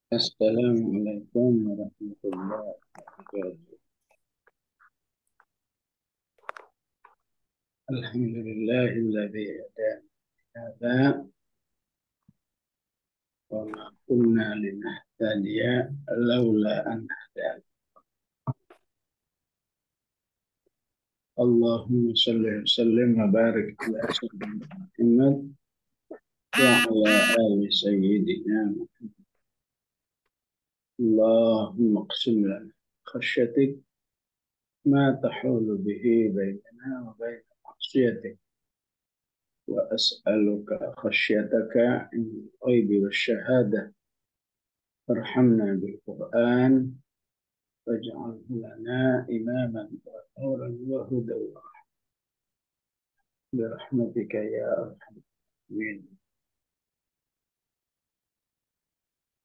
Assalamualaikum warahmatullahi wabarakatuh. Alhamdulillahilladzi hadana wa ma kunna linahtadiya laula an hadana. Allahumma shalli wa sallim wa barik ala sayyidina Muhammad wa ala ali sayyidina Muhammad. Allahumma qsim lana khasyatik ma tahulu bihi bainana wa bain ma'siyatik. وأسألك خشيتك عند الغيب والشهادة فارحمنا بالقرآن واجعله لنا إماما ونورا وهدى ورحمة برحمتك يا أرحم الراحمين.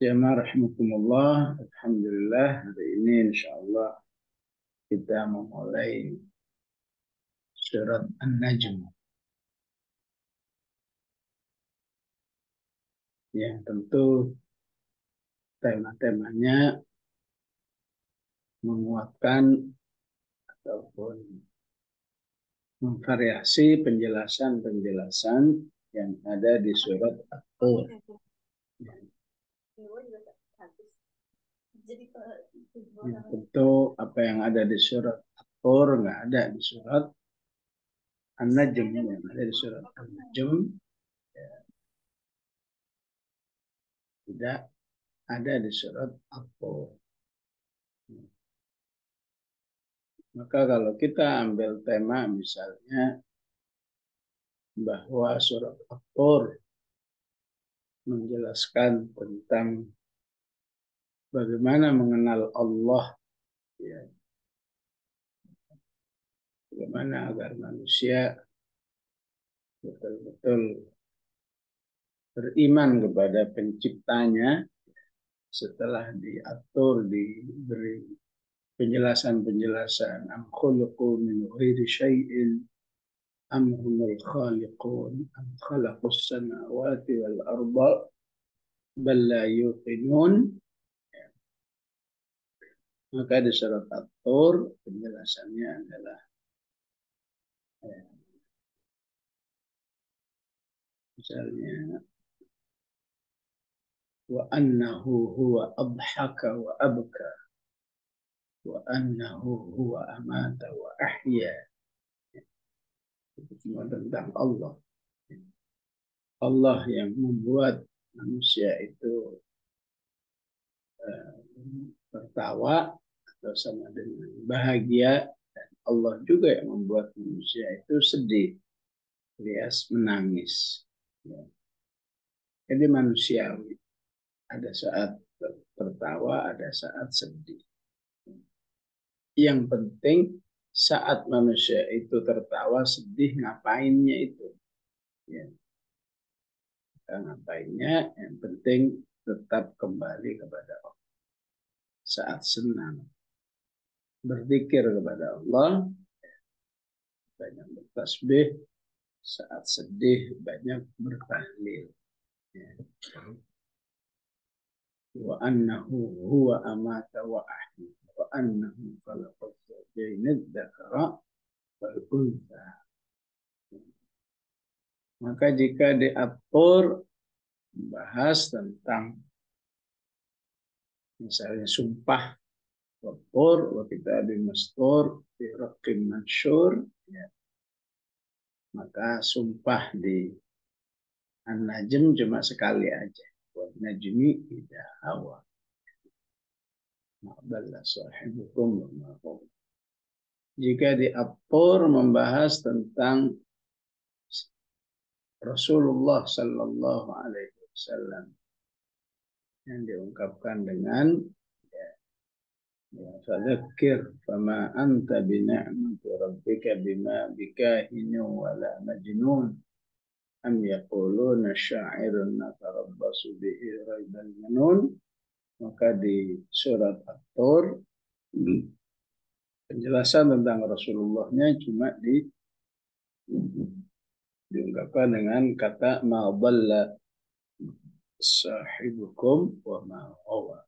Jamaah rahimakumullah, alhamdulillah hari ini insyaallah kita memulai surat An-Najm yang tentu tema-temanya menguatkan ataupun memvariasi penjelasan-penjelasan yang ada di surat At-Tur. Yang tentu apa yang ada di surat At-Tur nggak ada di surat An-Najm. Yang ada di surat An-Najm ya, tidak ada di surat At-Tur. Maka kalau kita ambil tema misalnya bahwa surat At-Tur menjelaskan tentang bagaimana mengenal Allah, ya, bagaimana agar manusia betul-betul beriman kepada penciptanya setelah diatur, diberi penjelasan-penjelasan am khuluqu min ghairi syai'in am humul khaliqun am khalaqus samawati wal arda bal la yuqinun. Maka di surat At-Tur penjelasannya adalah misalnya wa annahu huwa adhaka wa abka wa annahu huwa amata wa ahya. Itu semua tentang Allah. Allah yang membuat manusia itu tertawa atau sama dengan bahagia, dan Allah juga yang membuat manusia itu sedih alias menangis. Jadi manusiawi, ada saat tertawa, ada saat sedih. Yang penting saat manusia itu tertawa, sedih, ngapainnya itu. Ya. Ngapainnya, yang penting tetap kembali kepada Allah. Saat senang, berzikir kepada Allah, banyak bertasbih. Saat sedih, banyak bertahlil. Ya. Wa annahu huwa amata wa ahya wa annahu khalaqa zawjayn dzakara wal untha. Maka jika diatur membahas tentang misalnya sumpah watur wa kitabim mastur fi raqqim mansyur, ya, maka sumpah di An-Najm cuma sekali aja. Wa najmi idza hawa ma dalla sahibukum wa ma ghawa. Jika diatur membahas tentang Rasulullah Sallallahu Alaihi Wasallam yang diungkapkan dengan fadzakir fama anta bini'mati rabbika bima bikahinu wala majnun am yaquluna sya'irun natarabbasu bihi raibal manun. Maka di surat At-Tur penjelasan tentang Rasulullahnya cuma diungkapkan dengan kata ma dhalla sahibukum wa ma ghawa.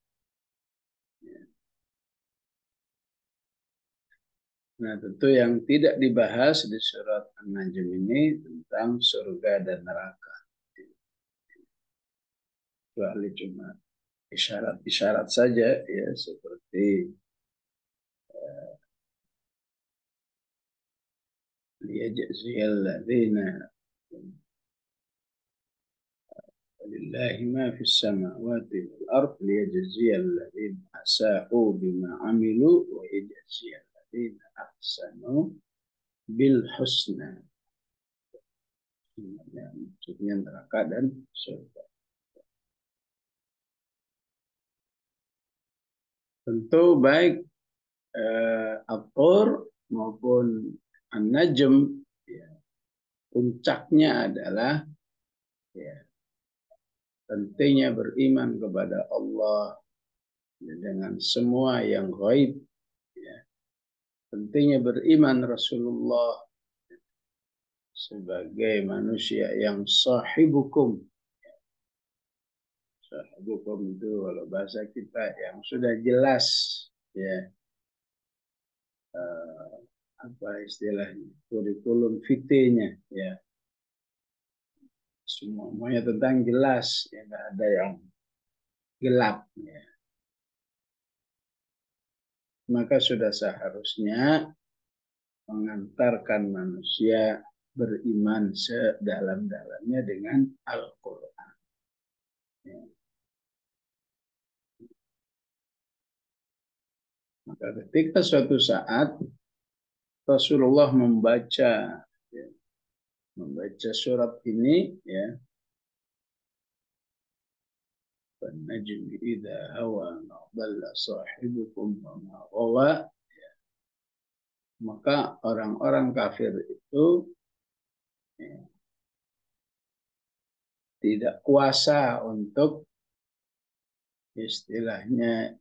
Nah, tentu yang tidak dibahas di surat An-Najm ini tentang surga dan neraka. Kecuali cuma isyarat-isyarat saja, ya, seperti liyajziyal ladzina lillahi ma fis samawati wal ard liyajziyal ladzina asa'u bima amilu wa yajziyal ladzina ahsanu bil husna. Maksudnya neraka dan surga. Tentu baik At-Tur maupun An-Najm, ya, puncaknya adalah, ya, pentingnya beriman kepada Allah, ya, dengan semua yang gaib, ya. Pentingnya beriman Rasulullah sebagai manusia yang sahibukum. Sahibukum itu kalau bahasa kita yang sudah jelas, ya, apa istilahnya, kurikulum vitae-nya, ya, semuanya tentang jelas, ya, nggak ada yang gelap, ya. Maka sudah seharusnya mengantarkan manusia beriman sedalam-dalamnya dengan Al-Quran. Ya. Maka ketika suatu saat Rasulullah membaca, ya, membaca surat ini, ya, "Wan-najmi idza hawa ma dhalla sahibukum wa ma ghawa." Maka orang-orang kafir itu, ya, tidak kuasa untuk istilahnya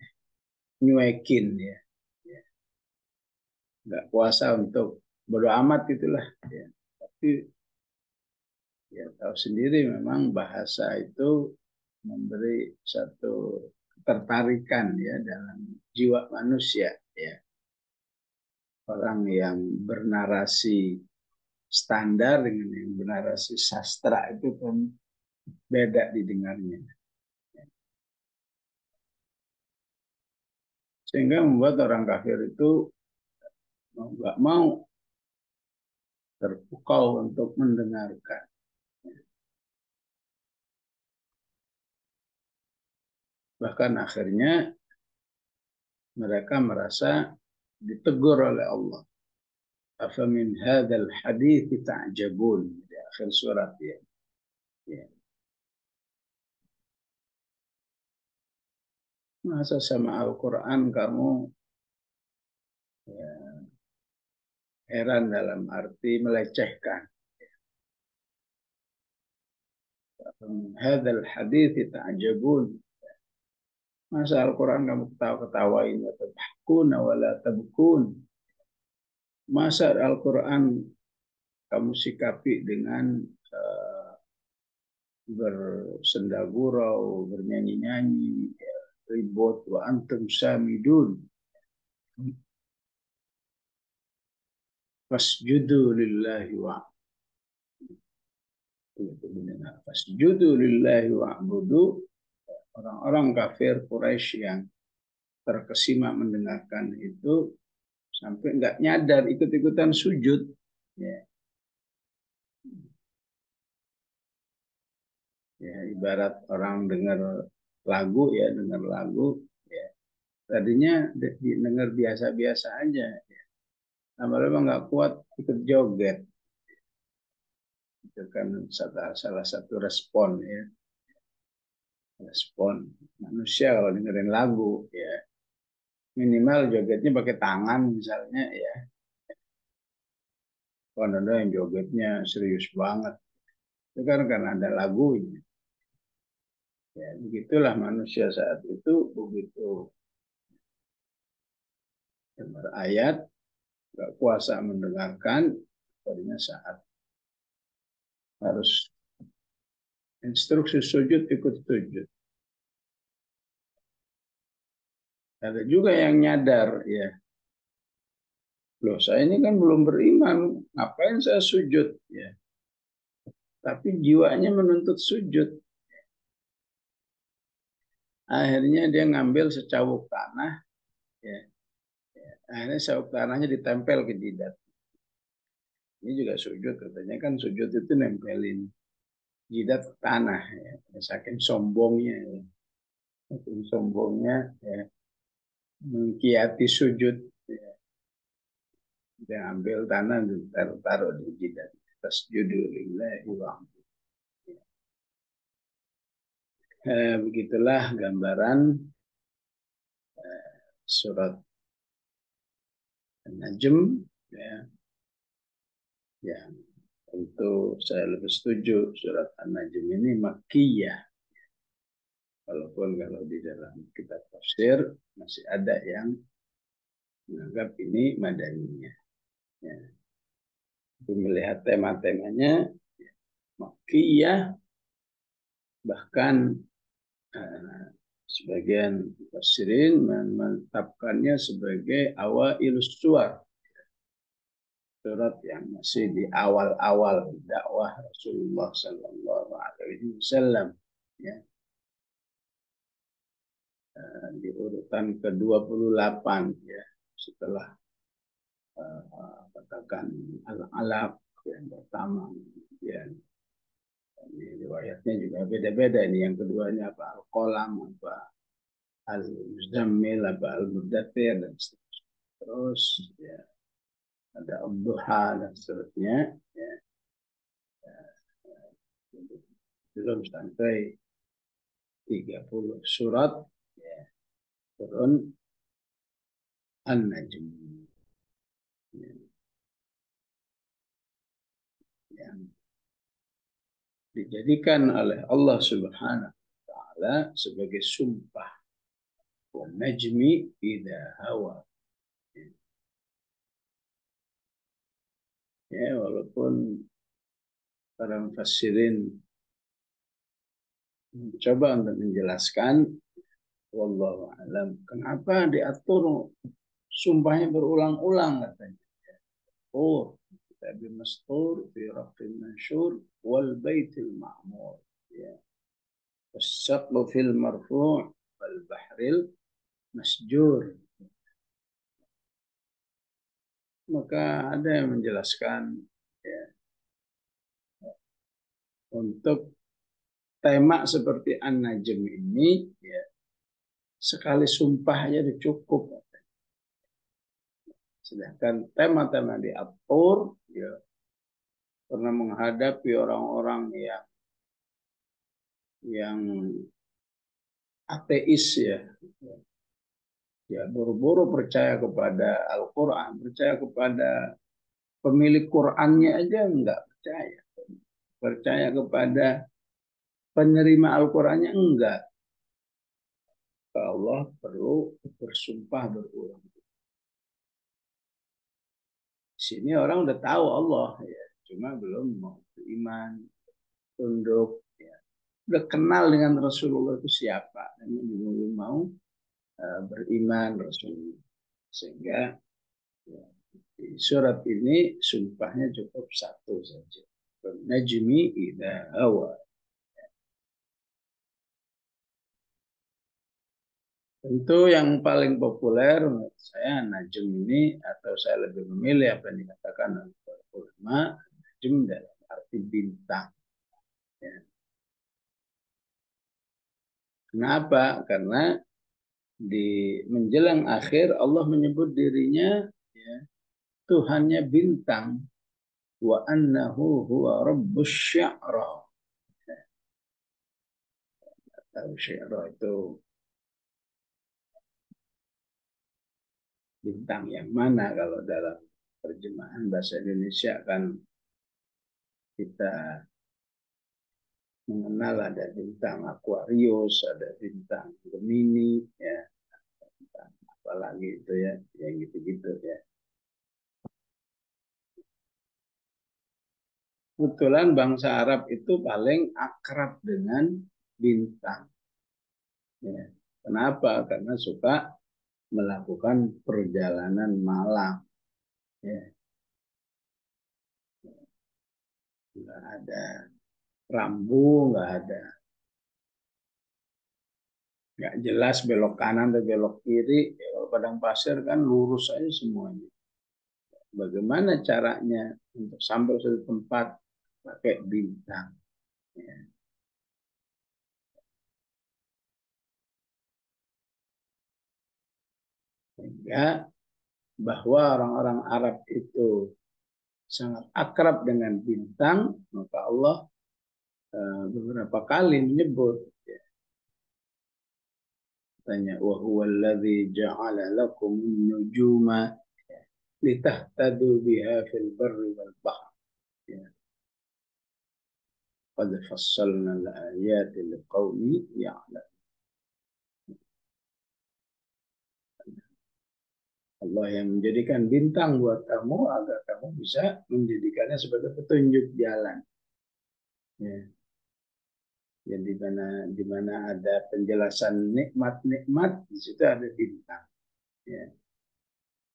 nyuekin, ya. Ya. Nggak kuasa untuk bodo amat itulah, ya. Tapi ya tahu sendiri memang bahasa itu memberi satu ketertarikan, ya, dalam jiwa manusia, ya. Orang yang bernarasi standar dengan yang bernarasi sastra itu kan beda didengarnya. Sehingga membuat orang kafir itu nggak mau, terpukau untuk mendengarkan. Bahkan akhirnya mereka merasa ditegur oleh Allah. Afamin hadzal hadits ta'jabun, di akhir surat, ya. Ya. Masa sama Al-Quran kamu, ya, heran dalam arti melecehkan. Afamin hadzal hadits ta'jabun. Masa Al-Quran kamu ketawa-ketawain, wa tabhakuna wa la tabkun. Masa Al-Quran kamu sikapi dengan bersendagurau, bernyanyi-nyanyi, ya, ribut, wa antum samidun. Fasjudu lillahi wa fasjudu lillahi wa'budu. Orang-orang kafir Quraisy yang terkesima mendengarkan itu sampai nggak nyadar ikut-ikutan sujud, ya. Ya, ibarat orang dengar lagu, ya, dengar lagu, ya, tadinya dengar biasa-biasa aja, ya. Lama-lama nggak kuat ikut joget. Itu kan salah satu respon, ya, respon manusia kalau dengerin lagu, ya, minimal jogetnya pakai tangan misalnya, ya. Kalau ada yang jogetnya serius banget, itu kan karena ada lagunya. Ya, begitulah manusia saat itu, begitu dengar ayat nggak kuasa mendengarkan, tadinya saat harus Instruksi sujud ikut sujud. Ada juga yang nyadar, ya, loh saya ini kan belum beriman, ngapain saya sujud, ya. Tapi jiwanya menuntut sujud. Akhirnya dia ngambil secabuk tanah, ya. Akhirnya secabuk tanahnya ditempel ke jidat. Ini juga sujud, katanya kan sujud itu nempelin jidat ke tanah, ya. Saking sombongnya, ya. Saking sombongnya, ya. Mengkiati sujud, ya. Dia ambil tanah taruh di jidat. Tasjudu lillahi wa begitulah gambaran surat An-Najm, ya, yang tentu saya lebih setuju surat An-Najm ini makkiyah. Walaupun kalau di dalam kitab tafsir masih ada yang menganggap ini madaniyah. Ya. Melihat tema-temanya makkiyah, bahkan sebagian mufassirin menetapkannya sebagai awailus suwar, surat yang masih di awal-awal dakwah Rasulullah Sallallahu Alaihi Wasallam, ya, di urutan ke-28, ya, setelah katakan Al-Alaq yang pertama, ya, ini riwayatnya juga beda-beda, ini yang keduanya apa, Al-Qalam, apa Al-Muzammil, apa Al-Mudaththir, dan seterusnya. Terus, ya, ada Ad-Duha dan seterusnya, ya. Belum sampai 30 surat, ya, turun An-Najm, ya, yang dijadikan oleh Allah Subhanahu wa taala sebagai sumpah, wan najmi idza hawa. Ya, walaupun para mufassirin mencoba untuk menjelaskan, wallahu alam, kenapa diatur sumpahnya berulang-ulang, katanya. Oh, Tabi mastur fi raqil mansyur wal baitil ma'mur, ya. Wasaqlu fil marfu' wal bahril masjur. Maka ada yang menjelaskan, ya, untuk tema seperti An-Najm ini, ya, sekali sumpah aja cukup. Sedangkan tema-tema diatur, ya, pernah menghadapi orang-orang yang ateis, ya. Ya, buru-buru percaya kepada Al-Quran, percaya kepada pemilik Qurannya aja enggak percaya. Percaya kepada penerima Al-Qurannya enggak. Allah perlu bersumpah berulang. Di sini orang udah tahu Allah, ya, cuma belum mau beriman, tunduk, ya. Udah kenal dengan Rasulullah itu siapa, dan belum mau beriman Rasulullah. Sehingga, ya, di surat ini sumpahnya cukup satu saja. Najmi idza hawa. Tentu yang paling populer menurut saya Najm ini, atau saya lebih memilih apa yang dikatakan oleh para ulama, Najm dalam arti bintang. Ya. Kenapa? Karena di menjelang akhir Allah menyebut dirinya, ya, Tuhannya bintang, wa annahu huwa rabbus sya'ra. Tahu sya'ra itu bintang yang mana? Kalau dalam terjemahan bahasa Indonesia kan kita mengenal ada bintang Aquarius, ada bintang Gemini, ya, bintang apalagi itu, ya, yang gitu-gitu, ya. kebetulan bangsa Arab itu paling akrab dengan bintang. Ya. Kenapa? Karena suka melakukan perjalanan malam. Ya. Nggak ada rambu, nggak ada, nggak jelas belok kanan atau belok kiri. Ya, kalau padang pasir kan lurus aja semuanya. Bagaimana caranya untuk sampai ke suatu tempat pakai bintang? Ya. Sehingga bahwa orang-orang Arab itu sangat akrab dengan bintang, maka Allah beberapa kali menyebut, ya, tanya wa huwa alladzi ja'ala lakum an-nujuma litahtadu biha fil barri wal bahr. Ya. Qad fassalna al-ayati liqaumin ya'lamun. Allah yang menjadikan bintang buat kamu agar kamu bisa menjadikannya sebagai petunjuk jalan. Ya. Jadi di mana ada penjelasan nikmat-nikmat, di situ ada bintang. Ya.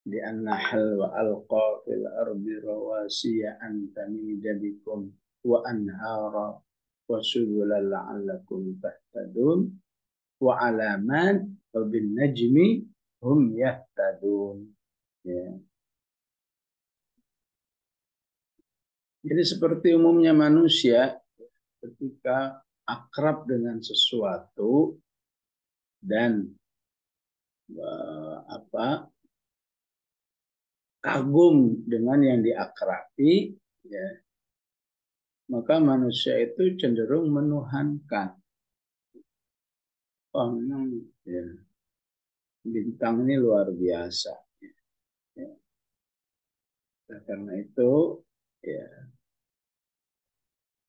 Di an-nahl wa alqa fil ardi rawasiya an tamida bikum wa anhara wa subulan la'allakum tahtadun wa alaman wa bin najmi hum yahtadun. Ya. Jadi seperti umumnya manusia ketika akrab dengan sesuatu dan apa kagum dengan yang diakrabi, ya, maka manusia itu cenderung menuhankan. Oh, memang ya, bintang ini luar biasa. Ya. Nah, karena itu ya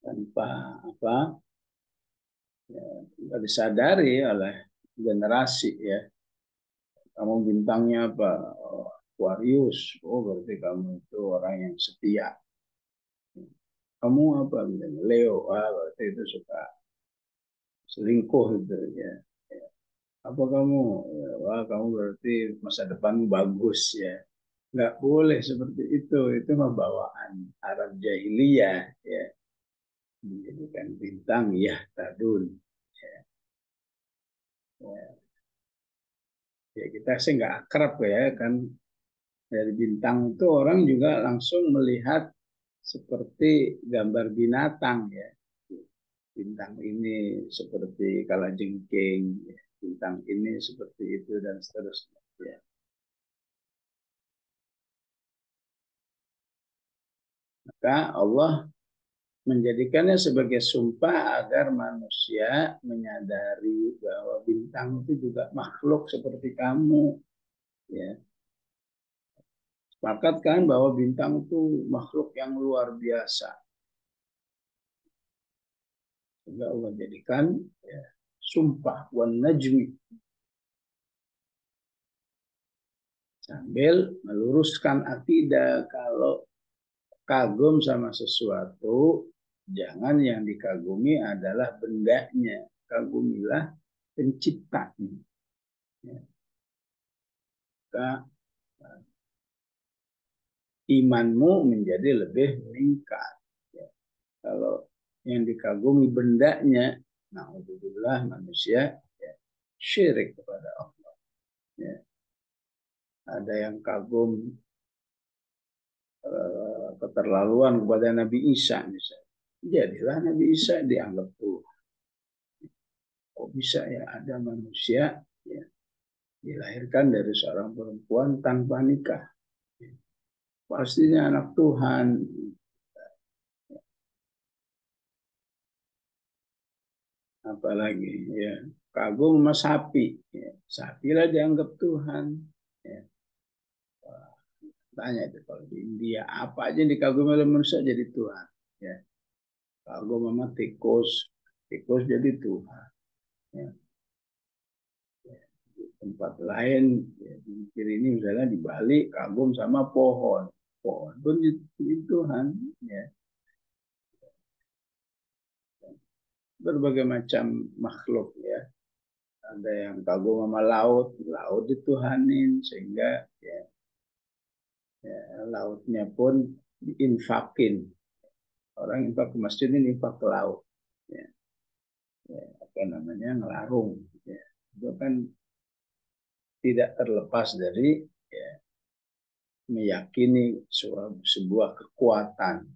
tanpa apa ya, disadari oleh generasi, ya, kamu bintangnya apa? Oh, Aquarius. Oh, berarti kamu itu orang yang setia. Kamu apa bintangnya? Leo. Ah, berarti itu suka selingkuh itu, ya. Apa kamu? Ya, wah, kamu berarti masa depanmu bagus, ya. Nggak boleh seperti itu. Itu mah bawaan Arab jahiliyah, ya. Menjadikan bintang ya tadun. Ya, ya. Ya, kita sih nggak akrab, ya kan, dari bintang itu orang juga langsung melihat seperti gambar binatang, ya. Bintang ini seperti kalajengking, ya. Bintang ini seperti itu dan seterusnya. Ya. Maka Allah menjadikannya sebagai sumpah agar manusia menyadari bahwa bintang itu juga makhluk seperti kamu. Ya. Sepakat kan bahwa bintang itu makhluk yang luar biasa. Sehingga Allah jadikan, ya, sumpah wan najmi, sambil meluruskan akidah kalau kagum sama sesuatu, jangan yang dikagumi adalah bendanya, kagumilah penciptanya. Ya. Maka imanmu menjadi lebih meningkat. Ya. Kalau yang dikagumi bendanya, na'udzubillah, manusia, ya, syirik kepada Allah. Ya. Ada yang kagum keterlaluan kepada Nabi Isa misalnya. Jadilah Nabi Isa dianggap Tuhan. Kok bisa ya ada manusia, ya, dilahirkan dari seorang perempuan tanpa nikah? Pastinya anak Tuhan. Apalagi, ya, kagum sama sapi, ya, sapi lah dianggap Tuhan. Ya. Tanya itu kalau di India apa aja yang dikagumi oleh manusia jadi Tuhan. Ya. Kagum sama tikus, tikus jadi Tuhan. Ya. Ya. Di tempat lain, ya, di kiri ini misalnya di Bali kagum sama pohon, pohon pun jadi Tuhan. Ya. berbagai macam makhluk ya. Ada yang kagum sama laut, laut dituhanin sehingga ya, ya lautnya pun diinfakin. Orang infak ke masjid ini infak ke laut. Ya, ya, apa namanya ngelarung. Ya. Itu kan tidak terlepas dari ya, meyakini sebuah kekuatan.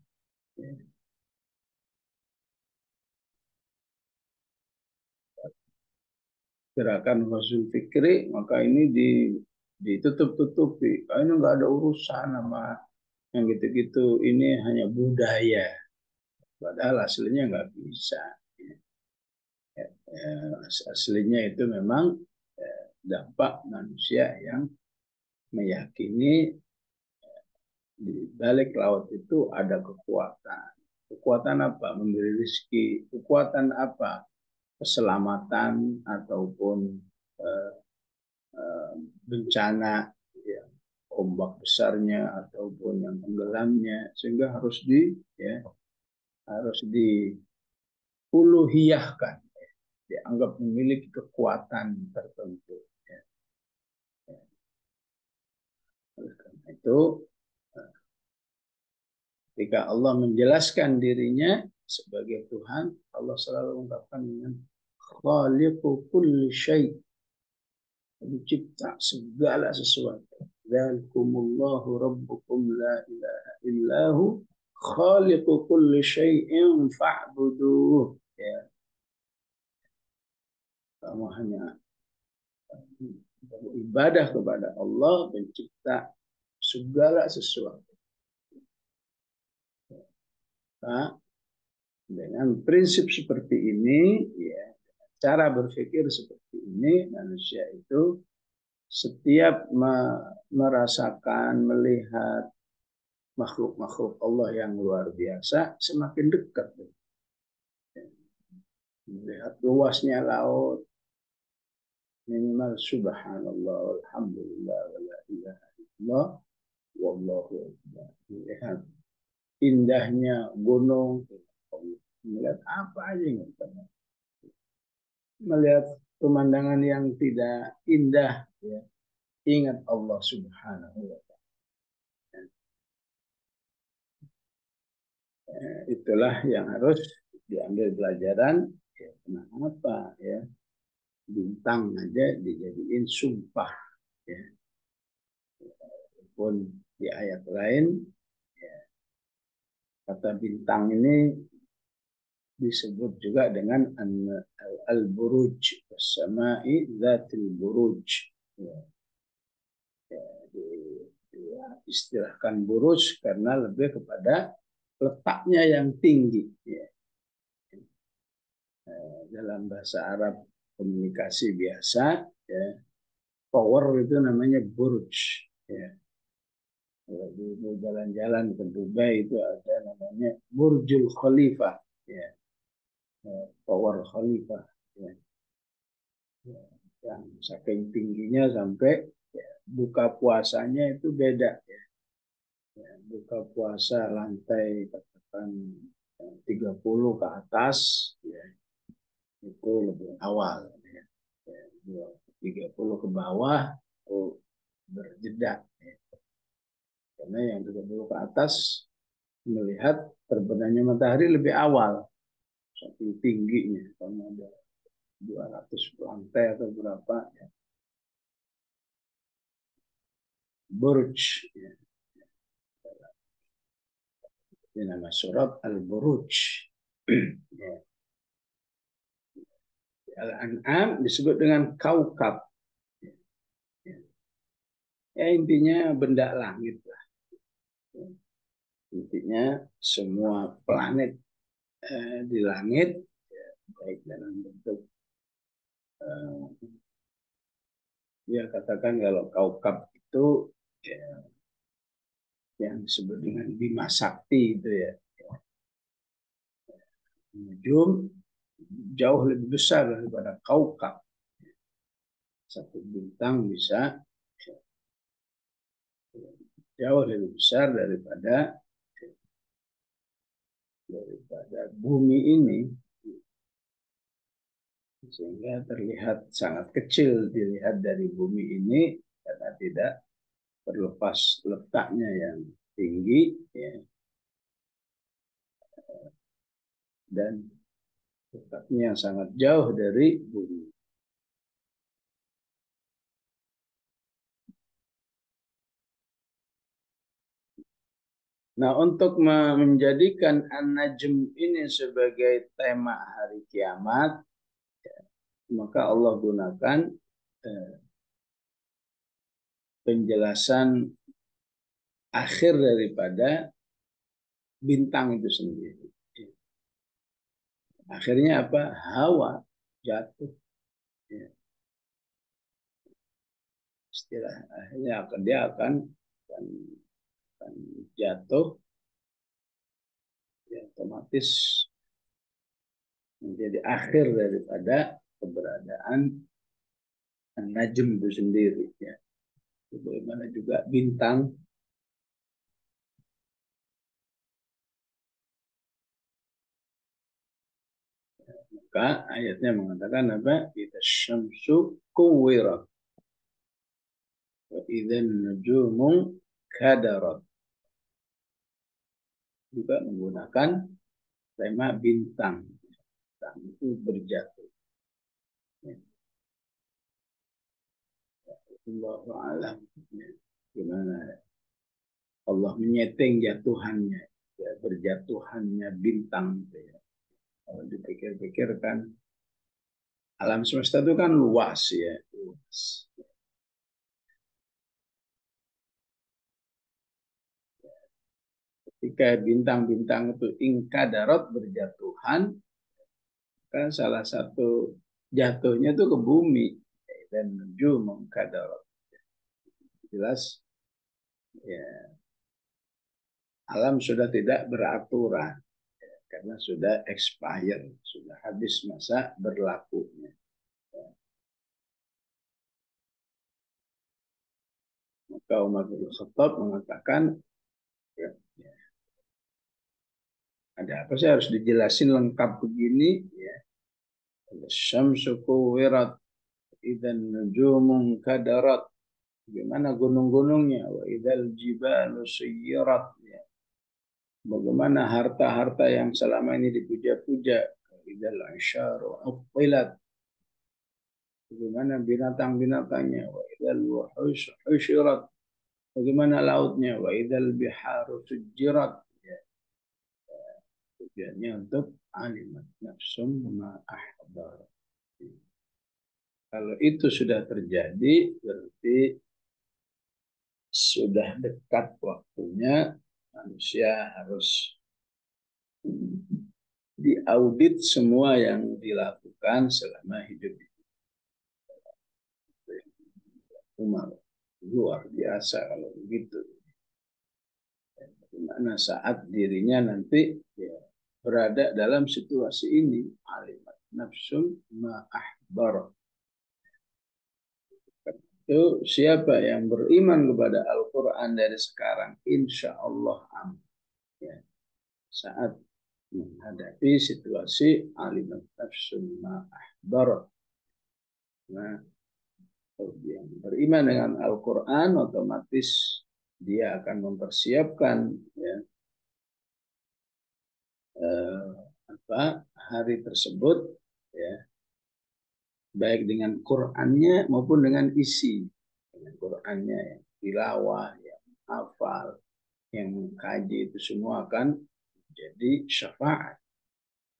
Ya. Gerakan Husnul Fikri, maka ini ditutup-tutupi. Ini nggak ada urusan sama yang gitu-gitu. Ini hanya budaya. Padahal aslinya nggak bisa. Aslinya itu memang dampak manusia yang meyakini di balik laut itu ada kekuatan. Kekuatan apa? Memberi rezeki. Kekuatan apa? Keselamatan ataupun eh, bencana, ya, ombak besarnya ataupun yang tenggelamnya, sehingga harus diuluhiyahkan, dianggap memiliki kekuatan tertentu. Ya. Oleh karena itu, ketika Allah menjelaskan dirinya sebagai Tuhan, Allah selalu mengungkapkan dengan khaliqu kulli syai', pencipta segala sesuatu. Dzalikumullahu rabbukum la ilaha illahu khaliqu kulli syai'in fa'buduh. Ya, kamu hanya beribadah kepada Allah pencipta segala sesuatu. Nah, dengan prinsip seperti ini, ya, cara berpikir seperti ini, manusia itu setiap merasakan, melihat makhluk-makhluk Allah yang luar biasa, semakin dekat. Melihat luasnya laut, minimal subhanallah, alhamdulillah, wala ilaha illallah, wallahu akbar. Melihat indahnya gunung, melihat apa aja yang melihat pemandangan yang tidak indah, ya, ingat Allah Subhanahu wa Ta'ala. Itulah yang harus diambil pelajaran. Ya, kenapa ya bintang aja dijadiin sumpah, ya. Walaupun di ayat lain ya, kata bintang ini disebut juga dengan al-buruj, as-sama'i dzatil buruj. Ya, ya, istilahkan buruj karena lebih kepada letaknya yang tinggi. Ya. Dalam bahasa Arab komunikasi biasa, ya, tower itu namanya burj. Ya. Kalau di jalan-jalan ke Dubai itu ada namanya Burjul Khalifah. Ya. Tower Khalifah. Ya. Ya. Yang saking tingginya sampai ya, buka puasanya itu beda. Ya. Ya, buka puasa lantai katakan 30 ke atas, ya, itu lebih awal. Ya. Ya, 30 ke bawah itu berjeda. Ya. Karena yang 30 ke atas melihat terbenamnya matahari lebih awal, saking tingginya. Karena ada 200 lantai atau berapa. Ya. Burj. Ya. Ini nama surat Al-Buruj. Ya. Al-An'am disebut dengan kaukab. Ya, intinya benda langit lah. Intinya semua planet di langit, ya, baik dalam bentuk ya katakan kalau kaukab itu ya, yang disebut dengan Bima Sakti itu ya. Nujum jauh lebih besar daripada kaukab. Satu bintang bisa jauh lebih besar daripada bumi ini. sehingga terlihat sangat kecil dilihat dari bumi ini karena tidak terlepas letaknya yang tinggi ya, dan letaknya yang sangat jauh dari bumi. Nah, untuk menjadikan An-Najm ini sebagai tema hari kiamat, maka Allah gunakan eh, penjelasan akhir daripada bintang itu sendiri. Akhirnya apa? Hawa, jatuh. Ya, istilah akhirnya dia akan jatuh, ya, otomatis menjadi akhir daripada keberadaan Najm itu sendiri. Ya. Bagaimana juga bintang, maka ayatnya mengatakan apa? Kita syamsu kuwirat wa idzan nujumu kadarat. Juga menggunakan tema bintang. Bintang itu berjatuh. Ya. Allahu a'lam. Ya. Gimana Allah menyetting jatuhannya, ya, berjatuhannya bintang. Ya. Kalau dipikir-pikir kan alam semesta itu kan luas ya, luas. Ketika bintang-bintang itu ingkadarat berjatuhan, kan salah satu jatuhnya itu ke bumi dan menuju mengkadarat. Jelas ya, alam sudah tidak beraturan ya, karena sudah expired, sudah habis masa berlakunya. Ya. Maka Umar bin Khattab mengatakan, ya, ya, ada apa sih harus dijelasin lengkap begini? Ya. Syamsu kuwirat idzan nujumu kadarat. Bagaimana gunung-gunungnya? Wa idzal jibalu suyirat. Ya. Bagaimana harta-harta yang selama ini dipuja-puja? Idzal isyaru uqilat. Bagaimana binatang-binatangnya? Wa idzal wuhush husyirat. Bagaimana lautnya? Wa idzal biharu sujirat. Ya. Tujuannya untuk alimat nafsum ma ahdar. Kalau itu sudah terjadi, berarti sudah dekat waktunya manusia harus diaudit semua yang dilakukan selama hidup. Umar luar biasa kalau begitu. Dimana saat dirinya nanti ya, berada dalam situasi ini, alimat nafsun ma'ahbar. Itu siapa yang beriman kepada Al-Quran dari sekarang, insya Allah aman. Ya. Saat menghadapi situasi alimat nafsun ma'ahbar. Nah, yang beriman dengan Al-Quran otomatis dia akan mempersiapkan ya, eh, hari tersebut ya, baik dengan Qurannya maupun dengan isi dengan Qurannya yang tilawah, yang hafal, yang mengkaji itu semua akan jadi syafaat.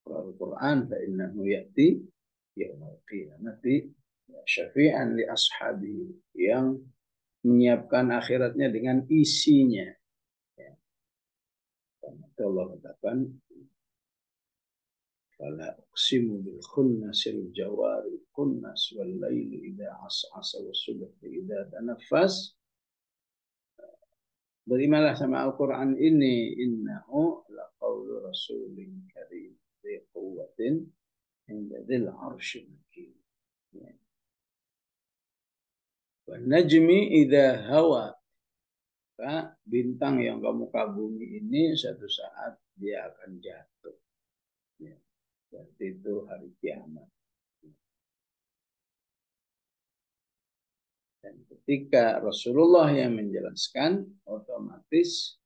Al-Quran fa innahu ya'ti yaumil qiyamati syafi'an li ashabihi, yang menyiapkan akhiratnya dengan isinya. Ya. Itu Allah katakan, fala uqsimu bil khunnasil jawari khunnas wal laili idza as'asa was subhi idza tanaffas. Berimanlah sama Al-Quran ini, innahu laqawlu rasulin karim dzi quwwatin inda dzil arsy makin. Wan najmi idza hawa. Bintang yang kamu kagumi ini suatu saat dia akan jatuh. Ya. Berarti itu hari kiamat. Dan ketika Rasulullah yang menjelaskan, otomatis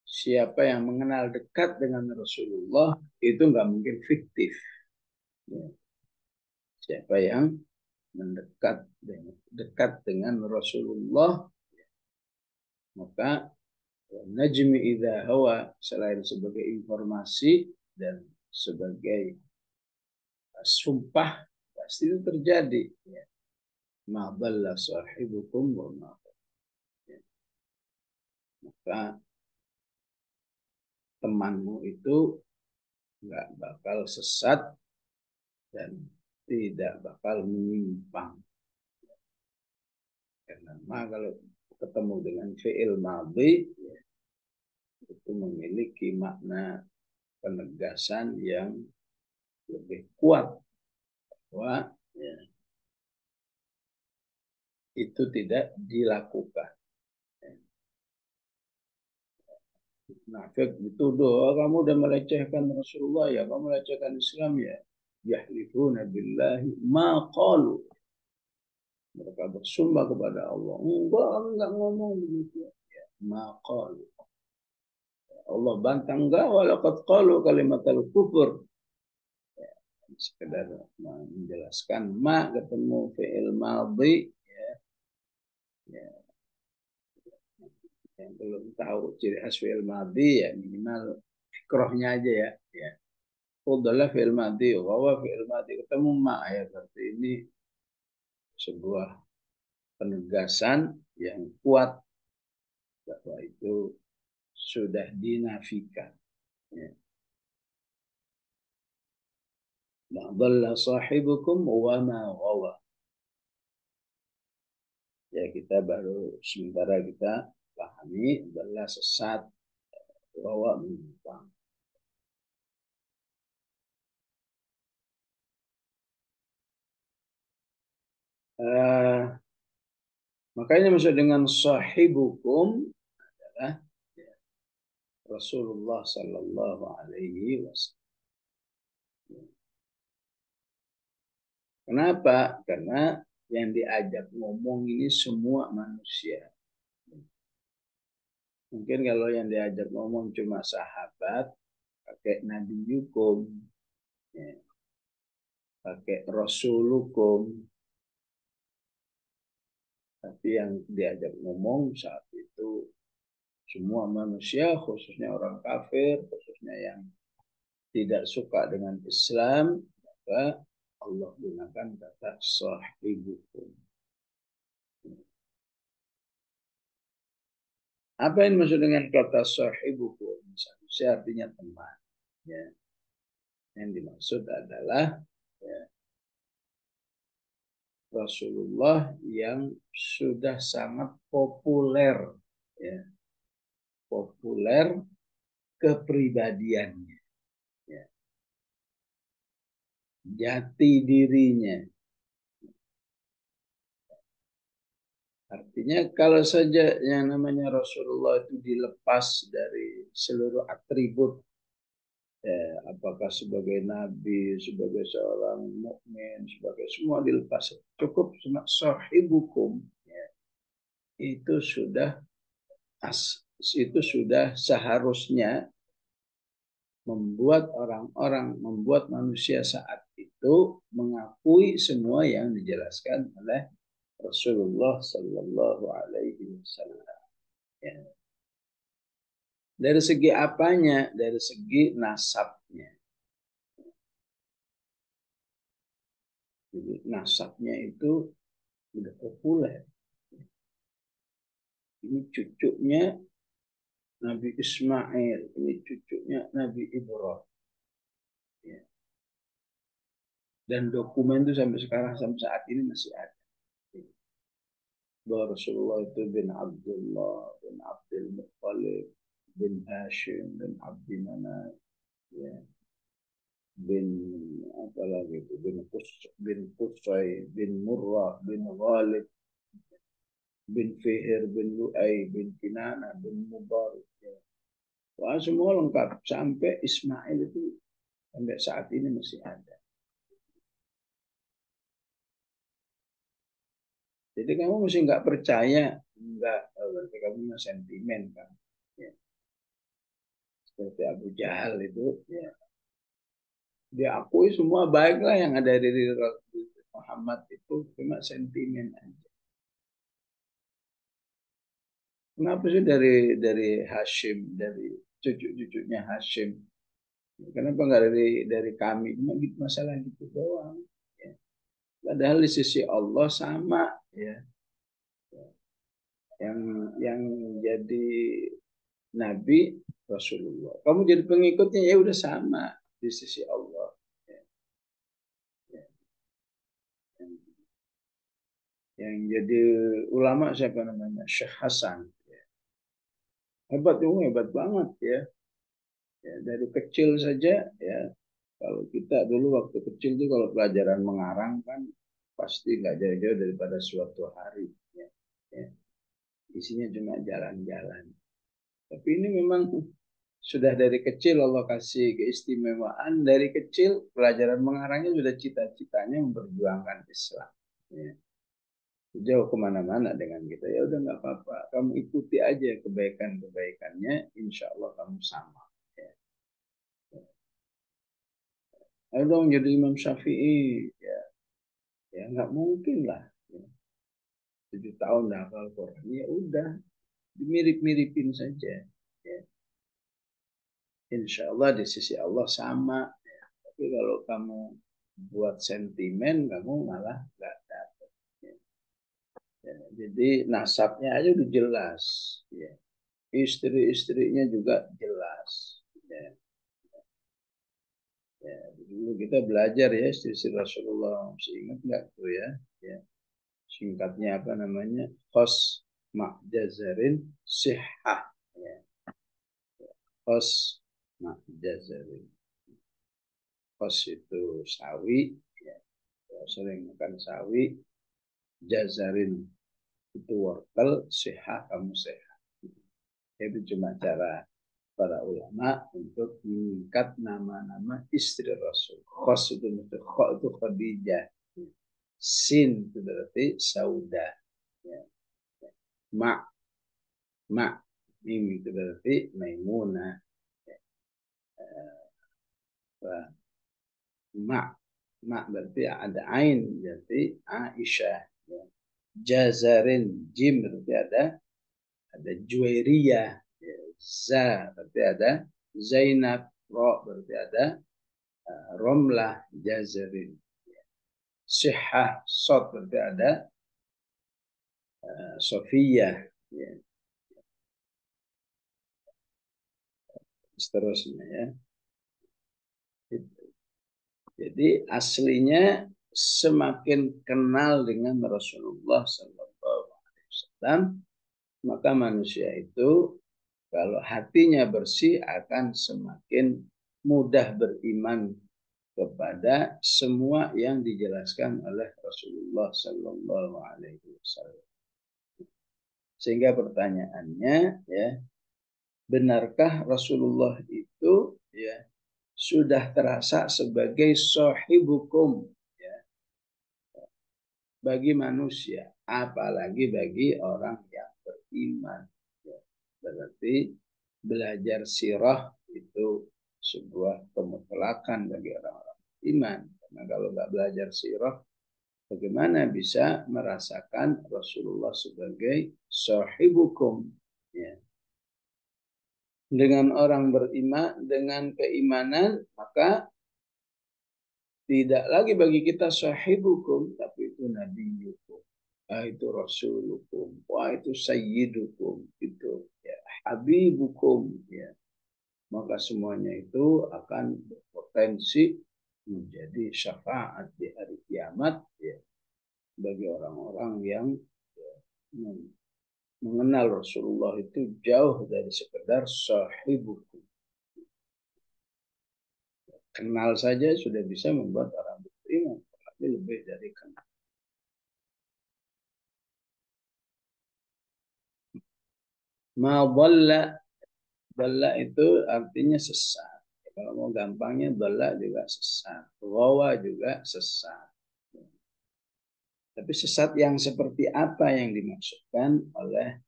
siapa yang mengenal dekat dengan Rasulullah itu nggak mungkin fiktif. Siapa yang dekat dengan Rasulullah, maka najmi idza hawa selain sebagai informasi dan sebagai sumpah pasti itu terjadi. Ma dhalla sahibukum wa ma maka temanmu itu nggak bakal sesat dan tidak bakal menyimpang. Karena kalau ketemu dengan fi'il madhi itu memiliki makna penegasan yang lebih kuat bahwa itu tidak dilakukan. Nafik dituduh, kamu udah melecehkan Rasulullah ya, kamu melecehkan Islam ya. Yahlifuna billahi ma qalu. Mereka bersumpah kepada Allah, enggak ngomong begitu. Ya, ma qalu. Allah bantah enggak, walaqad qalu kalimatal kufur. Ya, sekedar menjelaskan ma ketemu fi'il madhi ya. Ya, yang belum tahu ciri khas fi'il madhi ya minimal fikrohnya aja ya. Ya. Udalah fi'il madhi, wawa fi'il madhi ketemu ma ya berarti ini sebuah penegasan yang kuat bahwa itu sudah dinafikan. Ya. Ma dhalla sahibukum wa ma ghawa. Ya kita baru sementara kita pahami adalah sesat, ghawa menyimpang. Makanya maksud dengan sahibukum adalah Rasulullah Sallallahu Alaihi Wasallam. Kenapa? Karena yang diajak ngomong ini semua manusia. Mungkin kalau yang diajak ngomong cuma sahabat, pakai nabi hukum, ya, pakai rasulukum. Tapi yang diajak ngomong saat itu semua manusia, khususnya orang kafir, khususnya yang tidak suka dengan Islam, maka Allah gunakan kata sahibukum. Apa yang maksud dengan kata sahibukum? Seharusnya artinya teman. Ya. Yang dimaksud adalah ya, Rasulullah yang sudah sangat populer, ya, populer kepribadiannya, ya, jati dirinya. Artinya kalau saja yang namanya Rasulullah itu dilepas dari seluruh atribut, apakah sebagai nabi, sebagai seorang mukmin, sebagai semua dilepas, cukup cuma sahibukum, ya, itu sudah seharusnya membuat manusia saat itu mengakui semua yang dijelaskan oleh Rasulullah Sallallahu Alaihi Wasallam. Ya. Dari segi apanya? Dari segi nasabnya. Jadi nasabnya itu sudah populer. Ini cucunya Nabi Ismail, ini cucunya Nabi Ibrahim. Ya. Dan dokumen itu sampai sekarang, sampai saat ini masih ada. Bahwa Rasulullah itu bin Abdullah, bin Abdul Muttalib, bin Hashim, bin Abdi Manaf, ya. Bin apa lagi itu, bin Qusay, bin Murrah, bin Ghalib, bin Fihir, bin Lu'ay, bin Kinana, bin Mubarak. Ya. Wah, semua lengkap sampai Ismail itu sampai saat ini masih ada. Jadi kamu mesti nggak percaya, nggak, berarti kamu punya sentimen kan. Ya. Seperti Abu Jahal itu, ya, diakui semua baiklah yang ada di diri Muhammad itu cuma sentimen aja. Kenapa sih dari Hashim, dari cucu-cucunya Hashim? Kenapa nggak dari kami? Cuma gitu, masalah gitu doang. Ya. Padahal di sisi Allah sama, ya. Yang jadi Nabi Rasulullah. Kamu jadi pengikutnya ya udah sama di sisi Allah. Ya. Ya. Yang jadi ulama siapa namanya? Syekh Hasan. Ya. Hebat, hebat banget ya. Ya, dari kecil saja ya. Kalau kita dulu waktu kecil tuh kalau pelajaran mengarang kan pasti nggak jauh-jauh daripada suatu hari. Ya. Ya. Isinya cuma jalan-jalan. Tapi ini memang sudah dari kecil Allah kasih keistimewaan. Dari kecil pelajaran mengarangnya sudah cita-citanya memperjuangkan Islam. Ya. Jauh kemana-mana dengan kita. Ya udah nggak apa-apa. Kamu ikuti aja kebaikan-kebaikannya. Insya Allah kamu sama. Ya. Ayo dong jadi Imam Syafi'i. Ya, ya nggak mungkin lah. Ya. 7 tahun dah hafal Quran. Ya udah, mirip-miripin saja. Ya. Insya Allah di sisi Allah sama. Ya. Tapi kalau kamu buat sentimen, kamu malah nggak dapat. Ya. Ya. Jadi nasabnya aja udah jelas. Ya. Istri-istrinya juga jelas. Ya. Ya. Dulu kita belajar ya istri Rasulullah. Masih ingat nggak tuh ya? Ya. Singkatnya apa namanya? Khos Ma'jazarin Sihah. Ya. Khos Ma'jazarin. Khos itu sawi. Ya. Sering makan sawi. Jazarin itu wortel. Sihah kamu sehat. Itu cuma cara para ulama untuk meningkat nama-nama istri Rasul. Khos itu maksud kho itu Khadijah. Sin itu berarti Sauda. Ya. Ma, ma, ini itu berarti Maimunah. Ya. Ma, ma berarti ada ain, berarti Aisyah. Ya. Jazarin, jim berarti ada Juwairiyah. Ya. Za berarti ada Zainab. Ro berarti ada Romlah Jazarin. Sihah Sot berarti ada Sofia. Ya. Seterusnya ya. Jadi aslinya semakin kenal dengan Rasulullah SAW, maka manusia itu kalau hatinya bersih akan semakin mudah beriman kepada semua yang dijelaskan oleh Rasulullah Sallallahu Alaihi Wasallam. Sehingga pertanyaannya, ya, benarkah Rasulullah itu ya sudah terasa sebagai sohibukum ya, bagi manusia, apalagi bagi orang yang beriman. Ya. Berarti belajar sirah itu sebuah kemutlakan bagi orang-orang iman. Karena kalau nggak belajar sirah, bagaimana bisa merasakan Rasulullah sebagai sahibukum? Ya. Dengan orang beriman, dengan keimanan, maka tidak lagi bagi kita sahibukum, tapi itu nabiyukum. Itu rasulukum. Wah, itu sayyidukum. Itu ya, habibukum. Ya. Maka semuanya itu akan berpotensi menjadi syafaat di hari kiamat ya, bagi orang-orang yang ya, mengenal Rasulullah itu jauh dari sekedar sahibukum. Kenal saja sudah bisa membuat orang beriman, tapi lebih dari kenal. Ma dhalla, dhalla itu artinya sesat. Kalau mau gampangnya dhalla juga sesat. Ghawa juga sesat. Tapi sesat yang seperti apa yang dimaksudkan oleh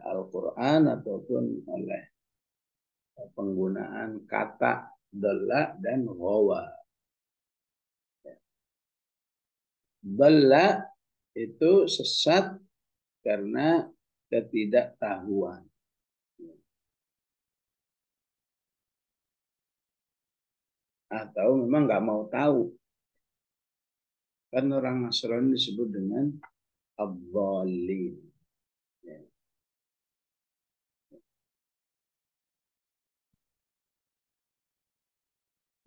Al-Quran ataupun oleh penggunaan kata dhalla dan ghawa. Dhalla itu sesat karena ketidaktahuan. Atau memang nggak mau tahu. Kan orang Nasrani disebut dengan ad-dhalin. Ya.